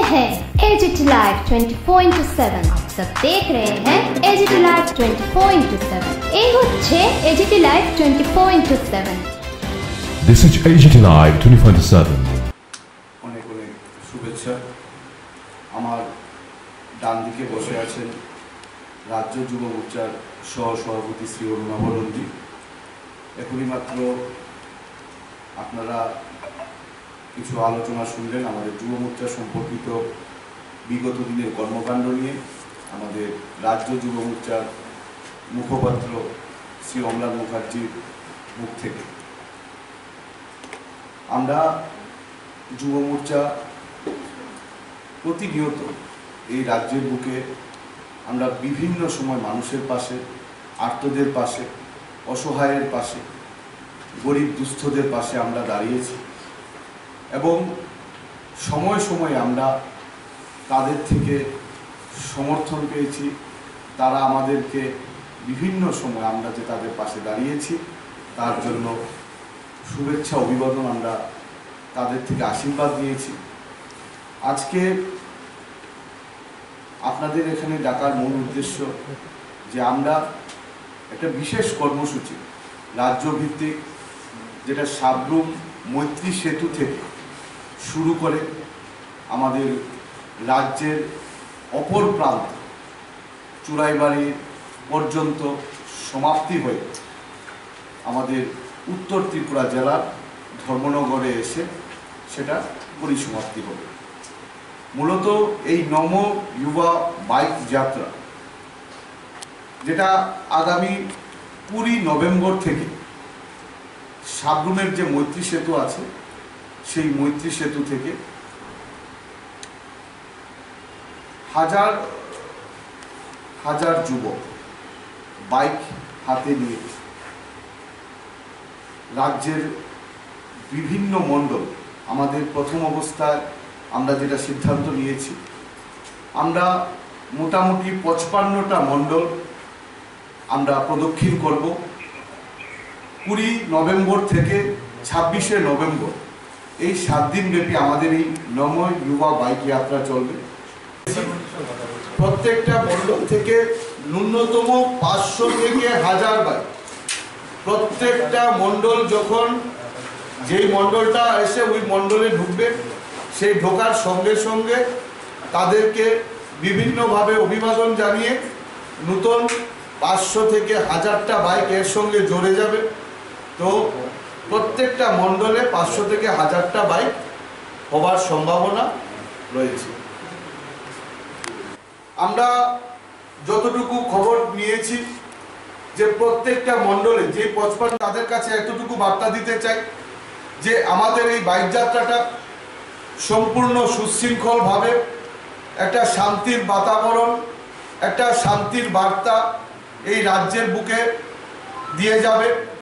है AGT live 24/7। आप सब देख रहे हैं एजीटी लाइव 24/7। এই হচ্ছে AGT live 24/7। This is AGT live 24/7। অনেক অনেক শুভেচ্ছা। আমার ডান দিকে বসে আছেন রাজ্য যুব মোর্চার সহ-সভাপতি শ্রী অরুণাভ নন্দী। এখনই মাত্র আপনারা কিছু আলোচনা শুনলেন আমাদের যুব মোর্চা সম্পর্কিত বিগত দিনের কর্মকাণ্ড নিয়ে। আমাদের রাজ্য যুব মোর্চার মুখপাত্র শ্রী অমলান মুখার্জির মুখ থেকে আমরা যুব মোর্চা প্রতিনিয়ত এই রাজ্যের বুকে আমরা বিভিন্ন সময় মানুষের পাশে, আর্তদের পাশে, অসহায়ের পাশে, গরিব দুস্থদের পাশে আমরা দাঁড়িয়েছি এবং সময় সময় আমরা তাদের থেকে সমর্থন পেয়েছি। তারা আমাদেরকে বিভিন্ন সময় আমরা যে তাদের পাশে দাঁড়িয়েছি তার জন্য শুভেচ্ছা অভিবাদন আমরা তাদের থেকে আশীর্বাদ নিয়েছি। আজকে আপনাদের এখানে ডাকার মূল উদ্দেশ্য যে আমরা একটা বিশেষ কর্মসূচি রাজ্যভিত্তিক, যেটা সাবরুম মৈত্রী সেতু থেকে শুরু করে আমাদের রাজ্যের অপর প্রান্ত চুরাইবাড়ি পর্যন্ত সমাপ্তি হয়ে আমাদের উত্তর ত্রিপুরা জেলার ধর্মনগরে এসে সেটা পরিসমাপ্তি হবে। মূলত এই নম যুবা বাইক যাত্রা, যেটা আগামী 20 নভেম্বর থেকে সাবরুমের যে মৈত্রী সেতু আছে সেই মৈত্রী সেতু থেকে হাজার হাজার যুবক বাইক হাতে নিয়ে রাজ্যের বিভিন্ন মণ্ডল, আমাদের প্রথম অবস্থায় আমরা যেটা সিদ্ধান্ত নিয়েছি, আমরা মোটামুটি 55টা মণ্ডল আমরা প্রদক্ষিণ করব। 20 নভেম্বর থেকে 26শে নভেম্বর এই 7 দিন ব্যাপী আমাদের এই নম যুবা বাইক যাত্রা চলবে। প্রত্যেকটা মণ্ডল থেকে ন্যূনতম 500 থেকে 1000 বাইক। প্রত্যেকটা মণ্ডল যখন যেই মণ্ডলটা এসে ওই মণ্ডলে ঢুকবে, সেই ঢোকার সঙ্গে সঙ্গে তাদেরকে বিভিন্নভাবে অভিবাদন জানিয়ে নতুন 500 থেকে 1000টা বাইক এর সঙ্গে জড়ে যাবে। তো প্রত্যেকটা মণ্ডলে 500 থেকে 1000টা বাইক হবার সম্ভাবনা রয়েছে। আমরা যতটুকু খবর নিয়েছি যে প্রত্যেকটা মণ্ডলে যে 55 তাদের কাছে এতটুকু বার্তা দিতে চাই যে আমাদের এই বাইক যাত্রাটা সম্পূর্ণ সুশৃঙ্খলভাবে একটা শান্তির বাতাবরণ, একটা শান্তির বার্তা এই রাজ্যের বুকে দিয়ে যাবে।